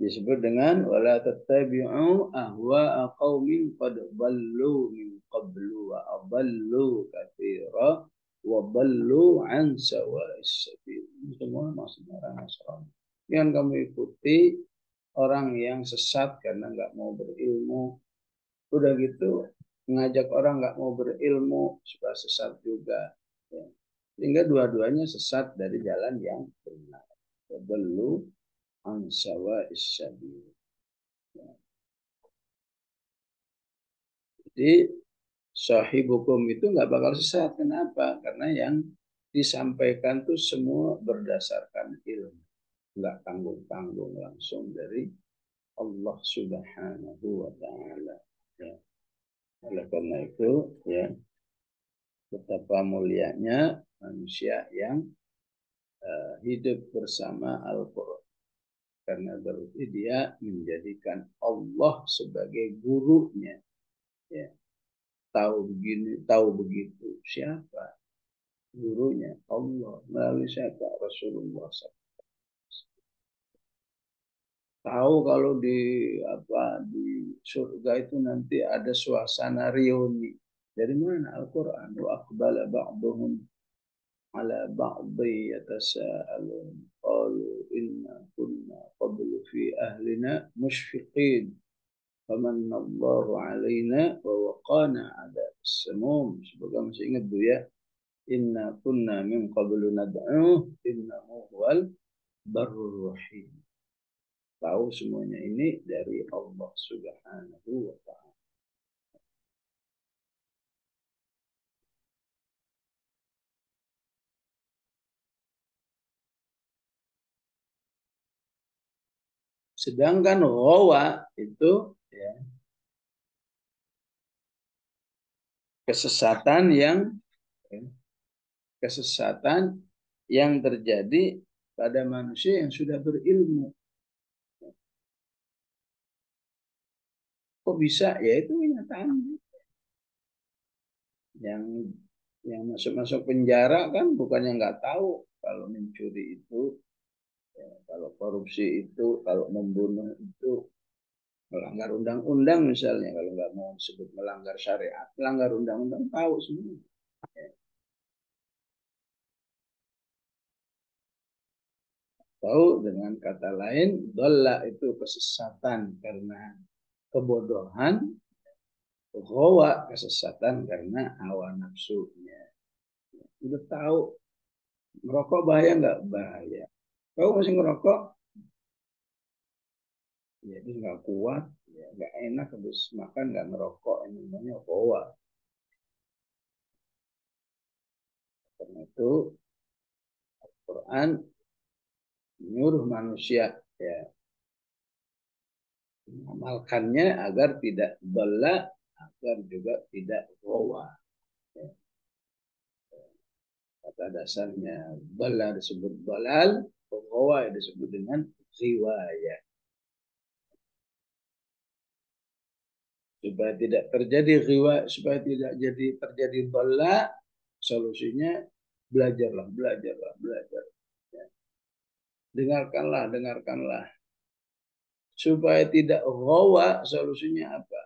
Disebut dengan wala tattabi'u ahwa'a qaumin qad dhallu min qablu wa adallu katsira wa dhallu an sawa'is sabil. Semua maksudnya orang Nasrani. Yang kamu ikuti orang yang sesat karena nggak mau berilmu. Udah gitu ngajak orang nggak mau berilmu supaya sesat juga. Ya. Sehingga dua-duanya sesat dari jalan yang benar. Dhallu an sawa'is sabil. Jadi sahih hukum itu nggak bakal sesat. Kenapa? Karena yang disampaikan tuh semua berdasarkan ilmu. Nggak tanggung-tanggung langsung dari Allah Subhanahu wa Ta'ala. Ya. Oleh karena itu, ya, betapa mulianya manusia yang hidup bersama Al-Quran. Karena berarti dia menjadikan Allah sebagai gurunya. Ya. Tahu begini, tahu begitu. Siapa? Gurunya Allah. Melalui siapa? Rasulullah SAW. Tahu kalau di surga itu nanti ada suasana reuni. Dari mana? Al-Quran. Wa aqbala ba'duhum ala ba'di yatasa'alun. Qalu inna kunna qablu fi ahlina mushfiqin. Famanna Allahu alaina wa waqana adab as-samum. Semoga masih ingat Bu ya. Inna kunna min qablu nad'uh innahu huwal barrur rahim. Tahu semuanya ini dari Allah Subhanahu wa Ta'ala. Sedangkan ghawa itu ya, kesesatan yang ya, kesesatan yang terjadi pada manusia yang sudah berilmu. Kok bisa? Ya itu kenyataan. Yang masuk-masuk penjara kan bukannya nggak tahu kalau mencuri itu, ya, kalau korupsi itu, kalau membunuh itu melanggar undang-undang misalnya, kalau nggak mau disebut melanggar syariat, melanggar undang-undang tahu semua. Ya. Tahu dengan kata lain, dolla itu kesesatan karena kebodohan, ghawa kesesatan karena hawa nafsunya. Udah tahu merokok bahaya nggak? Bahaya. Kau masih ngerokok, ya itu nggak kuat, ya nggak enak habis makan nggak ngerokok, ini namanya ghawa. Karena itu Quran menyuruh manusia ya mengamalkannya agar tidak bala, agar juga tidak ghawa. Ya. Kata dasarnya bala disebut balal, ghawa disebut dengan riwayat. Supaya tidak terjadi riwayat, supaya tidak jadi terjadi bala, solusinya belajarlah, belajarlah, belajar. Ya. Dengarkanlah, dengarkanlah. Supaya tidak ghawa, solusinya apa?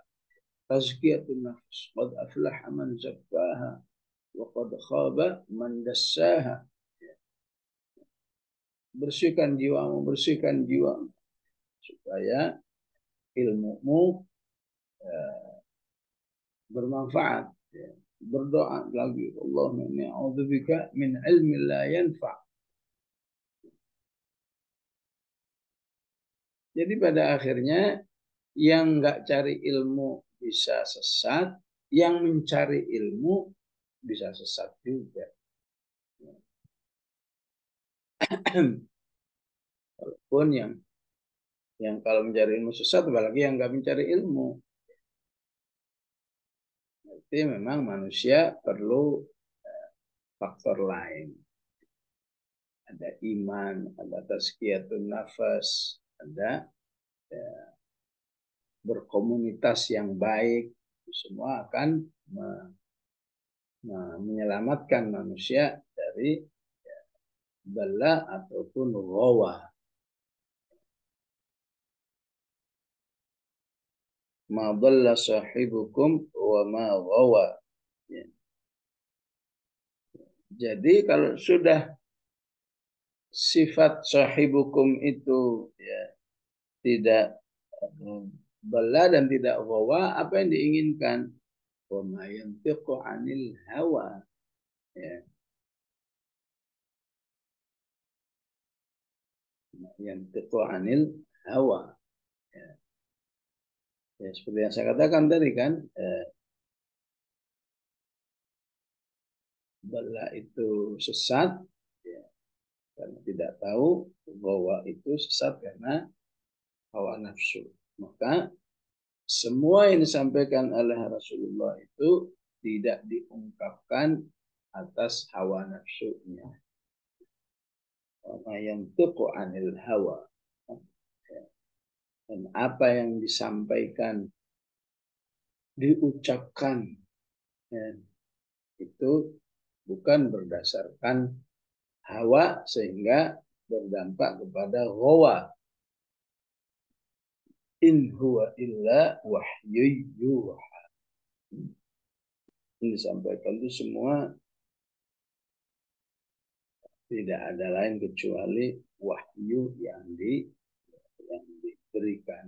Tazkiyatun nafs. Qad aflaha man zakkaha wa qad khaba man dassaha. Bersihkan jiwamu, bersihkan jiwamu supaya ilmumu bermanfaat. Ya. Berdoa lagi, Allahumma inni a'udzubika min ilmi la yanfa'. Jadi pada akhirnya yang nggak cari ilmu bisa sesat, yang mencari ilmu bisa sesat juga. Walaupun yang kalau mencari ilmu sesat, apalagi yang nggak mencari ilmu. Berarti memang manusia perlu faktor lain. Ada iman, ada tazkiyatun nafas, ada ya, berkomunitas yang baik. Semua akan menyelamatkan manusia dari bala ataupun ghawa. Ma dhalla sahibukum wa ma ghawa. Ya. Jadi kalau sudah sifat sahibukum itu ya tidak bala dan tidak ghawa, apa yang diinginkan? Wa ma yantiqu 'anil hawa. Ya. Yantiqu 'anil hawa. Ya. Ya, seperti yang saya katakan tadi kan, bala itu sesat ya, karena tidak tahu, bahwa itu sesat karena hawa nafsu. Maka semua yang disampaikan oleh Rasulullah itu tidak diungkapkan atas hawa nafsunya. Yang tuku anil hawa. Dan apa yang disampaikan, diucapkan, ya, itu bukan berdasarkan hawa sehingga berdampak kepada hawa. In huwa illa wahyu yuha. Yang disampaikan itu semua tidak ada lain kecuali wahyu yang diberikan,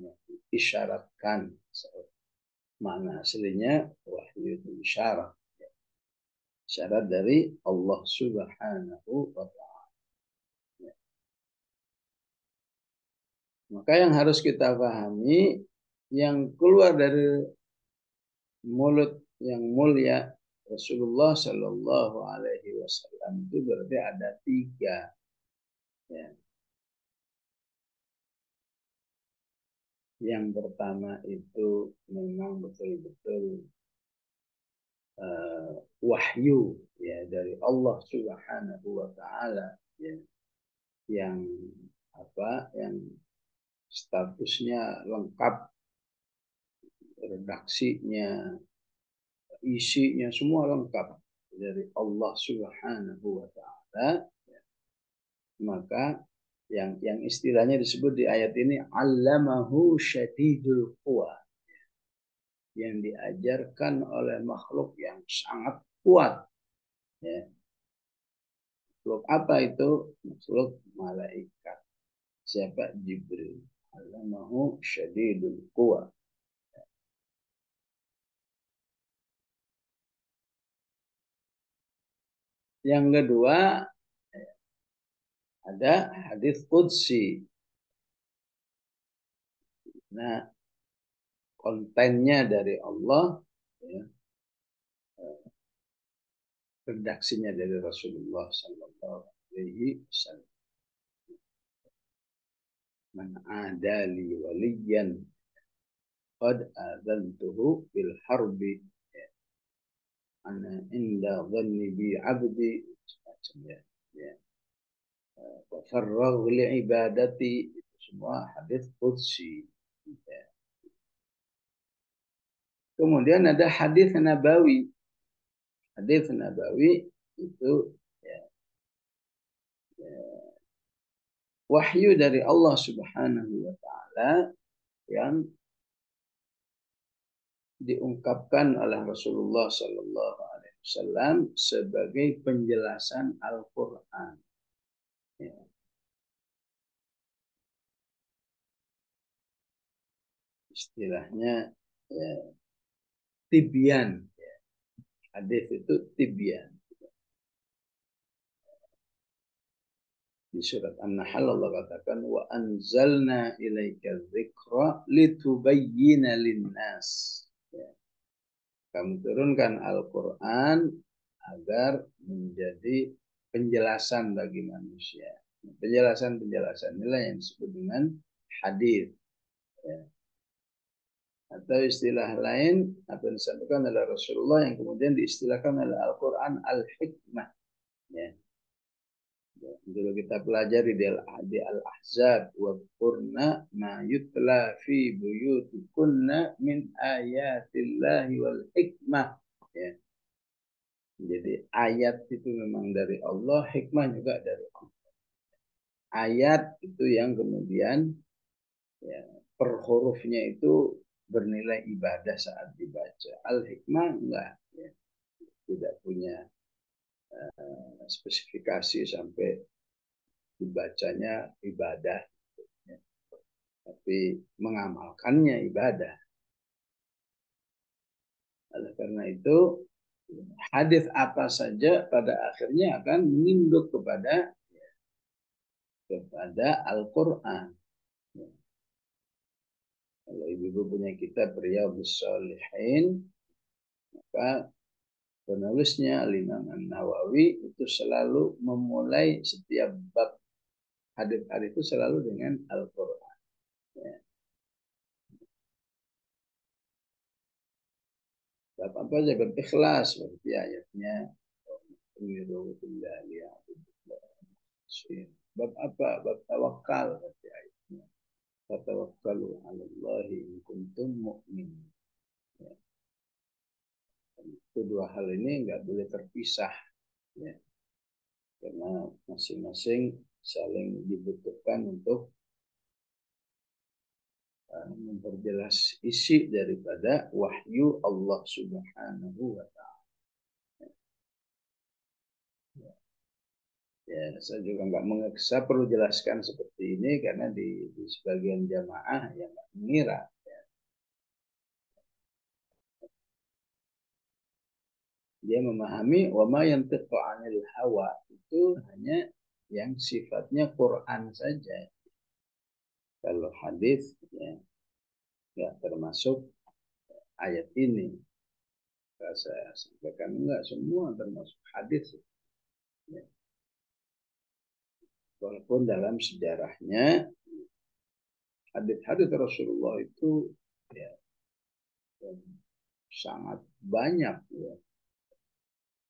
yang diisyaratkan. Mana aslinya wahyu itu isyarat. Isyarat dari Allah Subhanahu wa ta'ala. Maka yang harus kita pahami, yang keluar dari mulut yang mulia Rasulullah Shallallahu Alaihi Wasallam itu berarti ada tiga. Ya. Yang pertama itu memang betul-betul wahyu ya dari Allah Subhanahu Wa Taala ya, yang yang statusnya lengkap, redaksinya, isinya semua lengkap dari Allah Subhanahu Wa Taala. Maka yang istilahnya disebut di ayat ini allamahu syadidul quwa, yang diajarkan oleh makhluk yang sangat kuat ya. Makhluk apa itu? Makhluk malaikat. Siapa? Jibril. Allamahu syadidul quwa. Yang kedua ada hadis qudsi. Nah, kontennya dari Allah ya, redaksinya dari Rasulullah Sallallahu Alaihi Wasallam. Man adali waliyan qad adantuhu bil harbi ana inda dhanni bi abdi semacamnya ya. Farragh li ibadati, itu semua hadis qudsi ya. Kemudian ada hadis nabawi. Hadis nabawi itu ya, wahyu dari Allah Subhanahu wa taala yang diungkapkan oleh Rasulullah Sallallahu Alaihi Wasallam sebagai penjelasan Al-Quran. Ya. Istilahnya ya, tibyan. Ya. Hadis itu tibyan. Di surat An-Nahl Allah katakan wa anzalna ilaika dzikra litubayyana lin-nas Ya. Kamu turunkan Al-Quran agar menjadi penjelasan bagi manusia. Penjelasan-penjelasan inilah yang disebut dengan hadis. Ya. Atau istilah lain apa yang disampaikan oleh Rasulullah yang kemudian diistilahkan oleh Al-Quran Al-Hikmah. Ya. Dulu kita pelajari di Al-Ahzab wa qurna ma yutla fi buyutikunna min ayatillahi wal hikmah. Ya. Jadi ayat itu memang dari Allah, hikmah juga dari Allah. Ayat itu yang kemudian ya, per hurufnya itu bernilai ibadah saat dibaca. Al-hikmah enggak, ya, tidak punya spesifikasi sampai dibacanya ibadah, ya, tapi mengamalkannya ibadah. Oleh karena itu hadis apa saja pada akhirnya akan meninduk kepada Al-Quran. Kalau ibu-ibu punya kitab Riyadhus Shalihin, maka penulisnya Imam An-Nawawi itu selalu memulai setiap bab hadis-hadis itu selalu dengan Al-Quran. Ya. Bab apa aja? Bab ikhlas seperti ayatnya. Bab apa? Bab tawakal seperti ayatnya. Fatawakkalu 'alallahi in kuntum mu'minin. Ya. Kedua hal ini nggak boleh terpisah, ya, karena masing-masing saling dibutuhkan untuk memperjelas isi daripada wahyu Allah Subhanahu wa Ta'ala. Ya, saya juga nggak saya perlu jelaskan seperti ini karena di sebagian jamaah yang nggak mengira. Ya. Dia memahami wama yantiqu 'anil hawa itu hanya yang sifatnya Quran saja. Kalau hadis ya nggak termasuk ayat ini. Saya sampaikan enggak semua termasuk hadis. Ya. Walaupun dalam sejarahnya hadis-hadis Rasulullah itu ya, sangat banyak. Ya.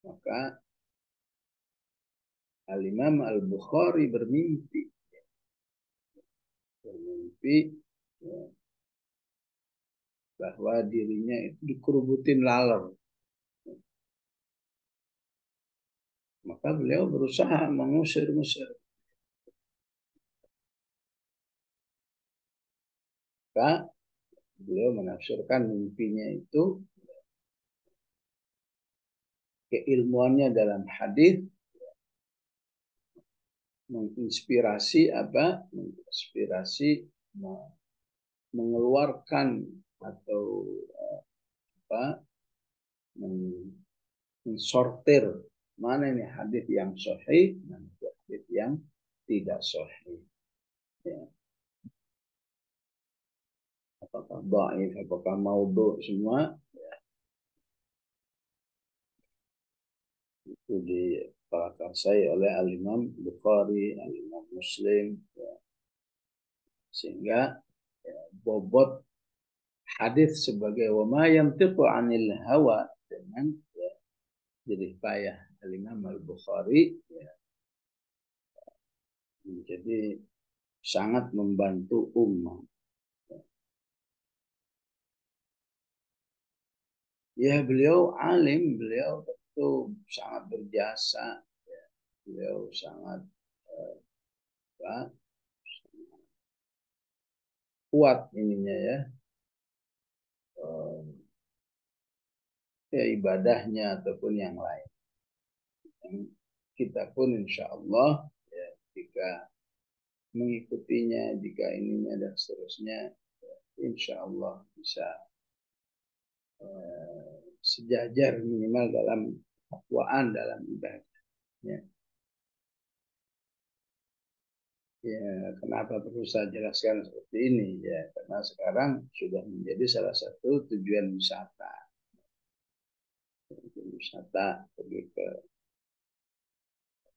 Maka Al-Imam Al-Bukhari bermimpi ya, bahwa dirinya itu dikerubutin laler. Maka beliau berusaha mengusir-ngusir. Maka beliau menafsirkan mimpinya itu keilmuannya dalam hadis menginspirasi apa? Menginspirasi mengeluarkan atau apa? Mensortir mana ini hadis yang sahih dan hadis yang tidak sahih. Ya. Apakah dhaif, apakah maudhu, semua ya, itu diprakarsai oleh Al-Imam Bukhari, Al-Imam Muslim, ya. Sehingga ya, bobot hadis sebagai wama yantiqu 'anil hawa dengan ya, jadi payah Al-Imam Al-Bukhari ya, jadi sangat membantu umat. Ya beliau alim, beliau tentu sangat berjasa, ya. Beliau sangat apa, kuat ininya ya, ya ibadahnya ataupun yang lain. Dan kita pun insya Allah ya, jika mengikutinya, jika ininya dan seterusnya, ya, insya Allah bisa sejajar minimal dalam takwaan dalam ibadah. Ya. Ya, kenapa perlu saya jelaskan seperti ini? Ya, karena sekarang sudah menjadi salah satu tujuan wisata. Tujuan wisata pergi ke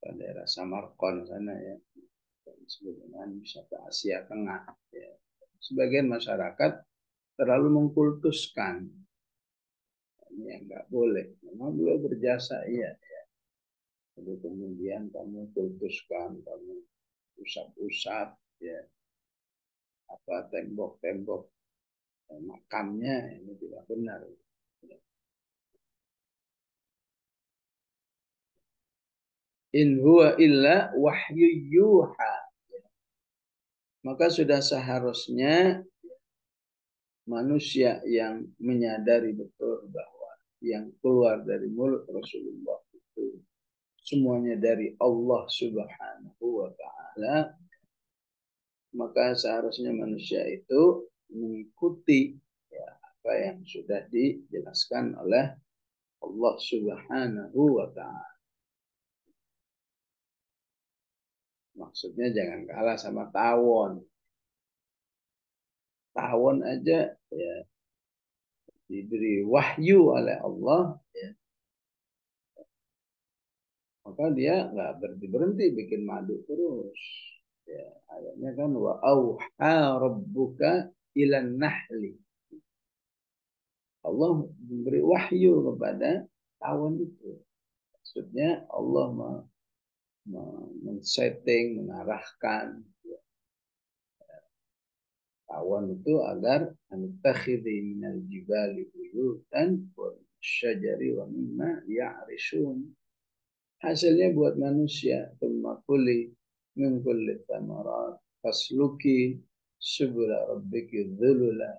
daerah Samarkand sana ya, disebut dengan wisata Asia Tengah. Ya. Sebagian masyarakat terlalu mengkultuskan. Ini yang nggak boleh. Memang beliau berjasa, iya. Tapi kemudian kamu kultuskan, kamu usap-usap, ya, apa tembok-tembok makamnya, ini tidak benar. In huwa illa wahyu yuha. Maka sudah seharusnya manusia yang menyadari betul bahwa yang keluar dari mulut Rasulullah itu semuanya dari Allah Subhanahu wa taala, maka seharusnya manusia itu mengikuti ya, apa yang sudah dijelaskan oleh Allah Subhanahu wa taala. Maksudnya jangan kalah sama tawon. Tawon aja ya diberi wahyu oleh Allah, ya, maka dia nggak berhenti berhenti bikin madu terus. Ya, ayatnya kan wa auha rabbuka ilan nahli. Allah memberi wahyu kepada tawon itu. Maksudnya Allah men-setting, mengarahkan tawon itu agar antakhidhi minal jibali buyutan wa syajari wa mimma ya'rishun. Hasilnya buat manusia, thumma kuli min kulli thamarat fasluki subula rabbiki dhulula.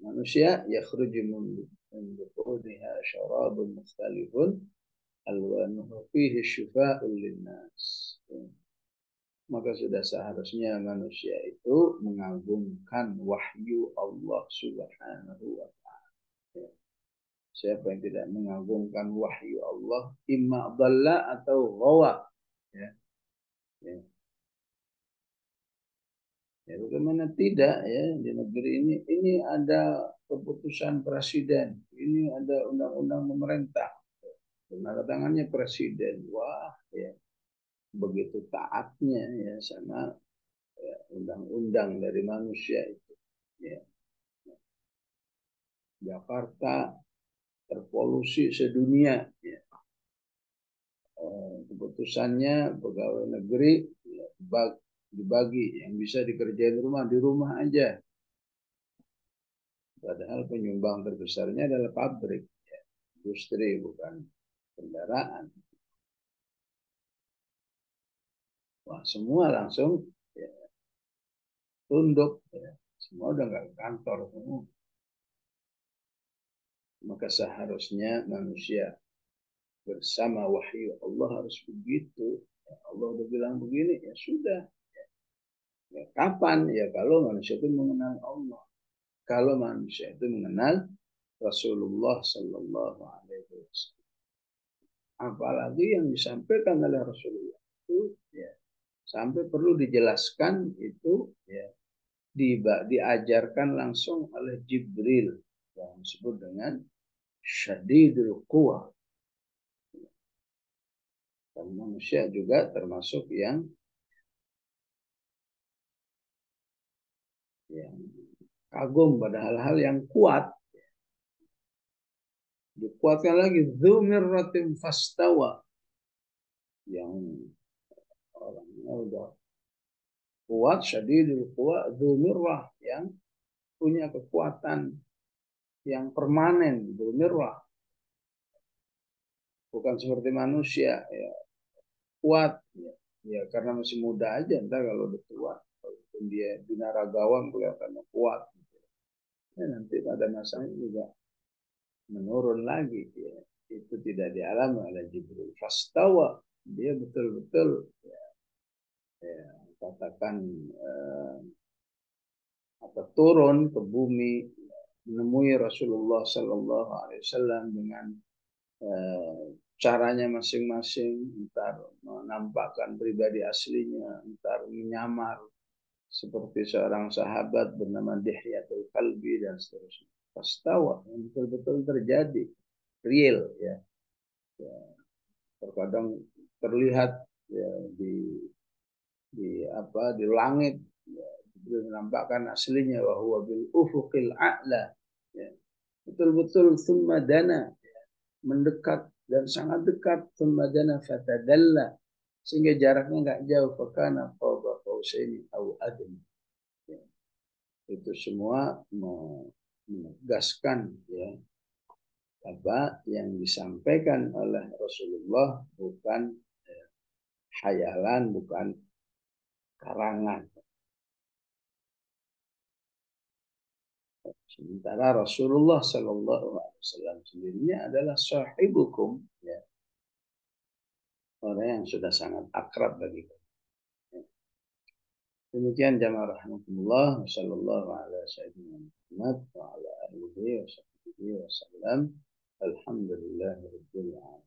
Manusia yakhruju min butuniha syarabun mukhtalifun alwanuhu fihi syifa'un linnas. Maka sudah seharusnya manusia itu mengagungkan wahyu Allah Subhanahu wa taala. Siapa yang tidak mengagungkan wahyu Allah, imma dhalla atau ghawa. Ya. Ya. Ya, bagaimana tidak ya di negeri ini ada keputusan presiden, ini ada undang-undang pemerintah, tangannya presiden, wah ya begitu taatnya ya sama ya, undang-undang dari manusia itu. Ya. Jakarta terpolusi sedunia. Ya. Keputusannya pegawai negeri ya, dibagi, yang bisa dikerjain di rumah aja. Padahal penyumbang terbesarnya adalah pabrik, ya. Industri, bukan kendaraan. Wah, semua langsung ya, tunduk. Ya. Semua udah nggak ke kantor semua. Maka seharusnya manusia bersama wahyu Allah harus begitu. Ya, Allah udah bilang begini, ya sudah. Ya, kapan? Ya kalau manusia itu mengenal Allah. Kalau manusia itu mengenal Rasulullah Sallallahu Alaihi Wasallam. Apalagi yang disampaikan oleh Rasulullah itu, ya, sampai perlu dijelaskan itu, ya, diajarkan langsung oleh Jibril yang disebut dengan syadidul quwa. Dan manusia juga termasuk yang kagum pada hal-hal yang kuat. Dikuatkan lagi dzumiratin fastawa, yang orangnya udah kuat, syadidul quwa, dzumirrah, yang punya kekuatan yang permanen, dzumirrah. Bukan seperti manusia ya, kuat ya, ya karena masih muda aja, entar kalau udah tua walaupun dia binaragawan kelihatannya kuat gitu. Ya, nanti pada masanya juga menurun lagi ya. Itu tidak dialami oleh Jibril. Fastawa, dia betul-betul ya, ya, katakan apa turun ke bumi, menemui Rasulullah Sallallahu Alaihi Wasallam dengan eh, caranya masing-masing, entar menampakkan pribadi aslinya, entar menyamar seperti seorang sahabat bernama Dihyatul Kalbi dan seterusnya. Pas tahu yang betul-betul terjadi, real ya. Ya, terkadang terlihat ya, di langit ya, menampakkan aslinya bahwa bil ufuqil a'la ya. Betul-betul summa dana mendekat dan sangat dekat summa dana fatadalla sehingga jaraknya nggak jauh fakana qaba qausaini au adna ya. Itu semua menegaskan ya apa yang disampaikan oleh Rasulullah bukan hayalan, bukan karangan. Sementara Rasulullah Shallallahu Alaihi Wasallam sendirinya adalah sahibukum, ya, orang yang sudah sangat akrab bagi kita. Demikian jamaah rahmatullah, sallallahu alaihi Muhammad wa ala alihi wa sahbihi wa sallam. Alhamdulillahirabbil alamin.